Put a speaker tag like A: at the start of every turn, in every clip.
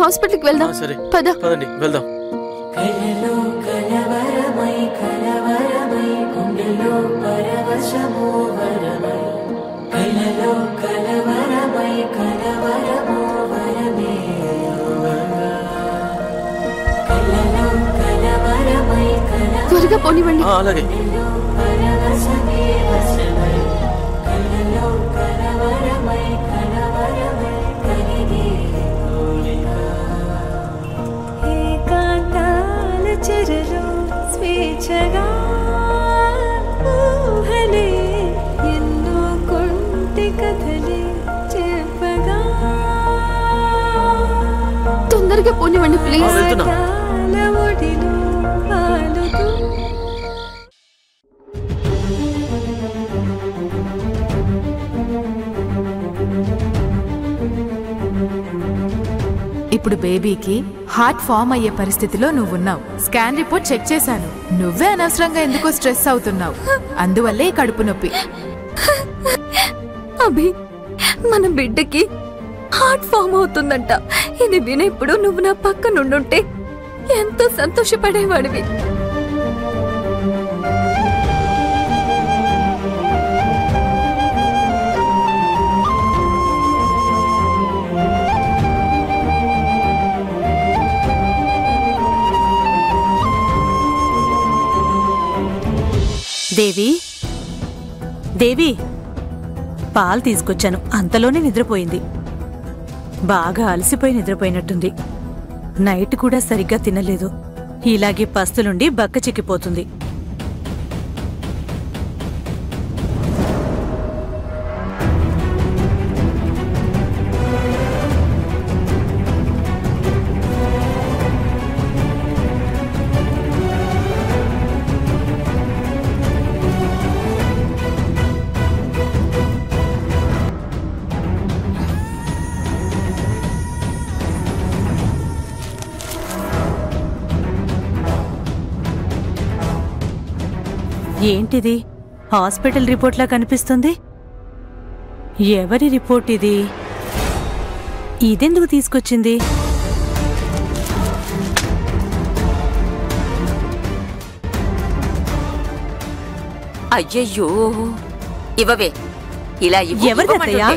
A: హాస్పిటల్కి వెళ్దాం.
B: సరే
C: పదండి వెళ్దాం.
A: త్వరగా పోనివ్వండి.
B: అలాగే.
A: తొందరగా పోనివ్వండి ప్లీజ్.
D: ఇప్పుడు బేబీకి హార్ట్ ఫామ్ అయ్యే పరిస్థితిలో నువ్వున్నావు. స్కాన్ రిపోర్ట్ చెక్ చేశాను. నువ్వే అనవసరంగా ఎందుకో స్ట్రెస్ అవుతున్నావు. అందువల్లే కడుపు నొప్పి.
A: అభి, మన బిడ్డకి హార్ట్ ఫామ్ అవుతుందంట. ఇది వినేప్పుడు నువ్వు నా పక్క నుండుంటే ఎంతో సంతోషపడేవాడివి.
E: దేవి, దేవి, పాలు తీసుకొచ్చాను. అంతలోనే నిద్రపోయింది. బాగా అలసిపోయి నిద్రపోయినట్టుంది. నైట్ కూడా సరిగ్గా తినలేదు. ఇలాగే పస్తులుండి బక్క చిక్కిపోతుంది. ఏంటిది? హాస్పిటల్ రిపోర్ట్లా కనిపిస్తుంది. ఎవరి రిపోర్ట్ ఇది? ఇదెందుకు తీసుకొచ్చింది?
F: అయ్యయ్యో, ఇవ్వవే. ఇలా
E: ఎవరిదత్తయ్యా?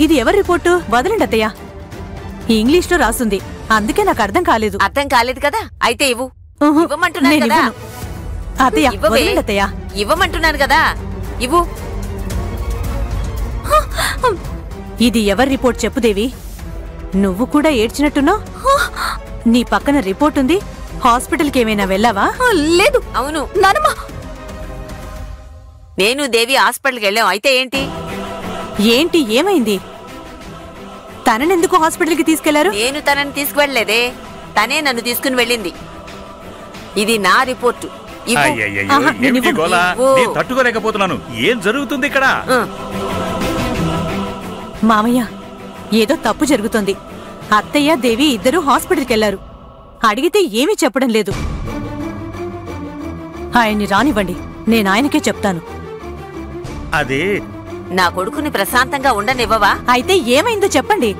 E: ఇది ఎవరి రిపోర్టు? వదలండి అత్తయ్యా. ఇంగ్లీష్లో రాసుంది, అందుకే నాకు అర్థం కాలేదు.
F: అర్థం కాలేదు కదా? అయితే ఇవ్వు. ఇవ్వమంటున్నాను కదా. ఇవ్వమంటున్నాను కదా, ఇవ్వు.
E: ఇది ఎవరి రిపోర్ట్ చెప్పు దేవి. నువ్వు కూడా ఏడ్చినట్టున్నావు. నీ పక్కన రిపోర్ట్ ఉంది. హాస్పిటల్కి ఏమైనా వెళ్ళావా?
A: లేదు.
F: అవును
A: నానమ్మ,
F: నేను దేవి హాస్పిటల్కి వెళ్ళాం. అయితే ఏంటి?
E: ఏంటి? ఏమైంది? తననెందుకు హాస్పిటల్కి తీసుకెళ్లారు?
F: నేను తనని తీసుకువెళ్ళలేదే, తనే నన్ను తీసుకుని వెళ్ళింది. ఇది నా రిపోర్టు.
G: తట్టుకోలేకపోతున్నాను. ఏం జరుగుతుంది ఇక్కడ?
E: మామయ్య, ఏదో తప్పు జరుగుతుంది. అత్తయ్య దేవి ఇద్దరూ హాస్పిటల్కి వెళ్లారు. అడిగితే ఏమీ చెప్పడం లేదు. ఆయన్ని రానివ్వండి, నేను ఆయనకే చెప్తాను.
G: అదే,
F: నా కొడుకుని ప్రశాంతంగా ఉండనివ్వవా?
E: అయితే ఏమైందో చెప్పండి.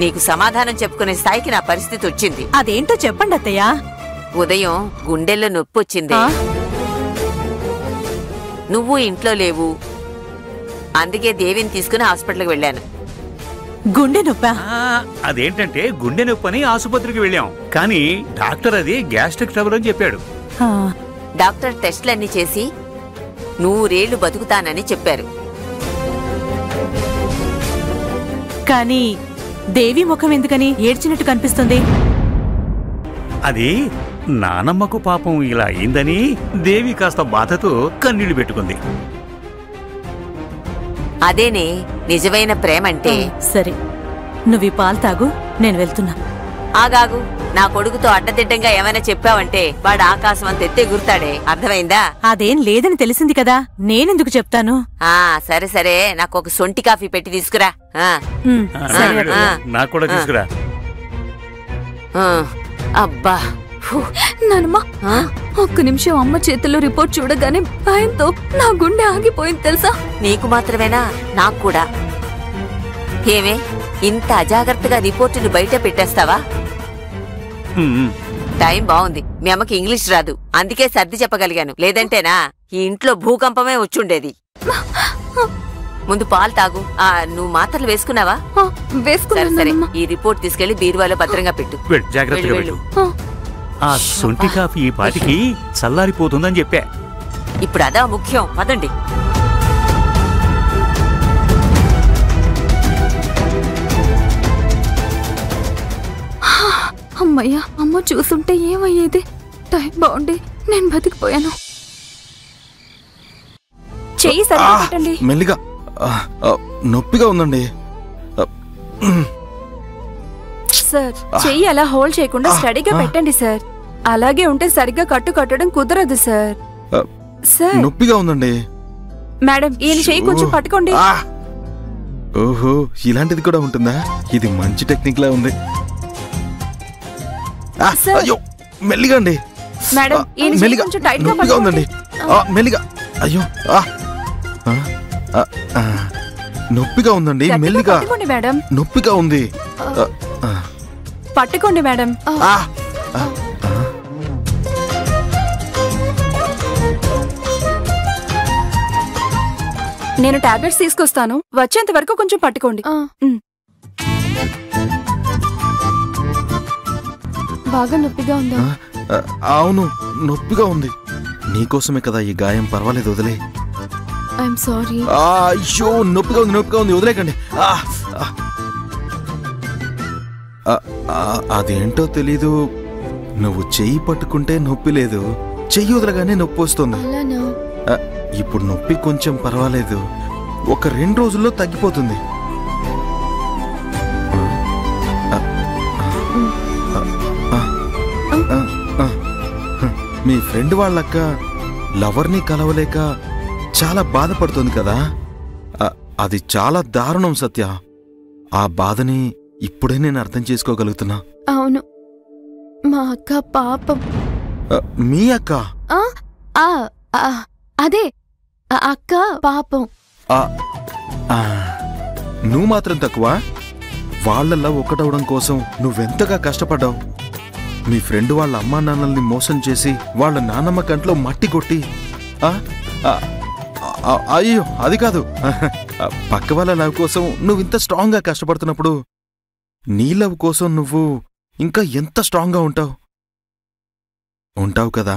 F: నీకు సమాధానం చెప్పుకునే స్థాయికి నా పరిస్థితి వచ్చింది.
E: అదేంటో చెప్పండి అత్తయ్య.
F: ఉదయం గుండెల్లో నొప్పి వచ్చింది. నువ్వు ఇంట్లో లేవు, అందుకే దేవిని తీసుకుని హాస్పిటల్కి వెళ్ళాను.
E: గుండె నొప్పా?
G: అదేంటంటే గుండె నొప్పి అని ఆసుపత్రికి వెళ్ళాం. కానీ డాక్టర్ అది గ్యాస్ట్రిక్ ట్రబుల్ అని చెప్పాడు.
F: డాక్టర్ టెస్ట్లన్నీ చేసి 100 ఏళ్లు బతుకుతానని చెప్పారు.
E: కానీ దేవి ముఖం ఎందుకని ఏడ్చినట్టు కనిపిస్తుంది?
G: అది నానమ్మకు పాపం ఇలా అయిందని దేవి కాస్త బాధతో కన్నీళ్లు పెట్టుకుంది.
F: అదేనే నిజమైన ప్రేమంటే.
E: సరే, నువ్వు పాలు తాగు, నేను వెళ్తున్నా.
F: ఆగాగు. నా కొడుకుతో అడ్డదిడ్డంగా ఏమైనా చెప్పావంటే వాడు ఆకాశం అంత ఎత్తే గుర్తాడే. అర్థమైందా?
E: అదేం లేదని తెలిసింది కదా, నేనెందుకు చెప్తాను?
F: సరే సరే, నాకు ఒక సొంటి కాఫీ పెట్టి తీసుకురా.
G: నాకు కూడా తీసుకురా.
F: అబ్బా
A: నానమ్మ, ఒక్క నిమిషం అమ్మ చేతుల్లో రిపోర్ట్ చూడగానే భయంతో నా గుండె ఆగిపోయింది తెలుసా?
F: నీకు మాత్రమేనా? నాకు కూడా. ఏమే ఇంత అజాగ్రత్తగా రిపోర్టును బయట పెట్టేస్తావా? టైం బాగుంది. మీ అమ్మకి ఇంగ్లీష్ రాదు, అందుకే సర్ది చెప్పగలిగాను. లేదంటేనా ఈ ఇంట్లో భూకంపమే వచ్చుండేది. ముందు పాలు తాగు. నువ్వు మాత్రలు వేసుకున్నావా? సరే సరే, ఈ రిపోర్ట్ తీసుకెళ్లి బీరువాలో భద్రంగా పెట్టు.
G: జాగ్రత్తగా పెట్టు. ఆ సొంటి కాఫీ ఈ పాటికి చల్లారిపోతుందని చెప్పా.
F: ఇప్పుడు అదా ముఖ్యం. పదండి.
A: అమ్మయ్యా, అమ్మ చూసుంటే ఏమయ్యేది? టైం బాగుండి నేను బతికిపోయాను. చెయ్యి సరిగ్గా పెట్టండి.
B: మెల్లిగా. నొప్పిగా ఉందండి.
A: సార్, చెయ్యి అలా హోల్డ్ చేయకుండా స్టడీగా పెట్టండి సార్. అలాగే ఉంటే సరిగ్గా కట్టడం కుదరదు సార్. సార్,
B: నొప్పిగా ఉందండి.
A: మేడం, ఈయన చెయ్యి కొంచెం పట్టుకోండి.
B: ఓహో, ఇలాంటిది కూడా ఉంటుందా? ఇది మంచి టెక్నిక్ లా ఉంది. అయ్యో, మెల్లిగా అండి.
A: మేడం, ఈయన చెయ్యి కొంచెం టైట్ గా
B: నొప్పిగా ఉందండి. మెల్లిగా. అయ్యో, నొప్పిగా ఉందండి. మెల్లిగా.
A: పట్టుకోండి మేడం.
B: నొప్పిగా ఉంది.
A: పట్టుకోండి మేడం. నేను టాబ్లెట్స్ తీసుకొస్తాను, వచ్చేంత వరకు కొంచెం పట్టుకోండి. బాగా నొప్పిగా ఉందా?
B: అవును, నొప్పిగా ఉంది. నీకోసమే కదా ఈ గాయం. పర్వాలేదు, వదిలే.
A: I'm sorry.
B: అయ్యో, నొప్పిగా ఉంది, నొప్పిగా ఉంది, వదిలేకండి. అదేంటో తెలీదు, నువ్వు చెయ్యి పట్టుకుంటే నొప్పి లేదు, చెయ్యి వదలగానే నొప్పి వస్తుంది. ఇప్పుడు నొప్పి కొంచెం పర్వాలేదు, ఒక 2 రోజుల్లో తగ్గిపోతుంది. మీ ఫ్రెండ్ వాళ్ళక్క లవర్ని కలవలేక చాలా బాధపడుతుంది కదా. అది చాలా దారుణం సత్య. ఆ బాధని ఇప్పుడే నేను అర్థం చేసుకోగలుగుతున్నా.
A: అవును, మా అక్క పాపం.
B: మీ అక్క?
A: అదే అక్క పాపం.
B: నువ్వు మాత్రం తక్కువ. వాళ్ళల్లో ఒకటవడం కోసం నువ్వెంతగా కష్టపడ్డావు. మీ ఫ్రెండ్ వాళ్ళ అమ్మా నాన్నల్ని మోసం చేసి వాళ్ళ నాన్నమ్మ కంట్లో మట్టి కొట్టి. అయ్యో, అది కాదు. పక్క వాళ్ళ లవ్ కోసం నువ్వింత స్ట్రాంగ్ గా కష్టపడుతున్నప్పుడు నీ లవ్ కోసం నువ్వు ఇంకా ఎంత స్ట్రాంగ్ గా ఉంటావు కదా.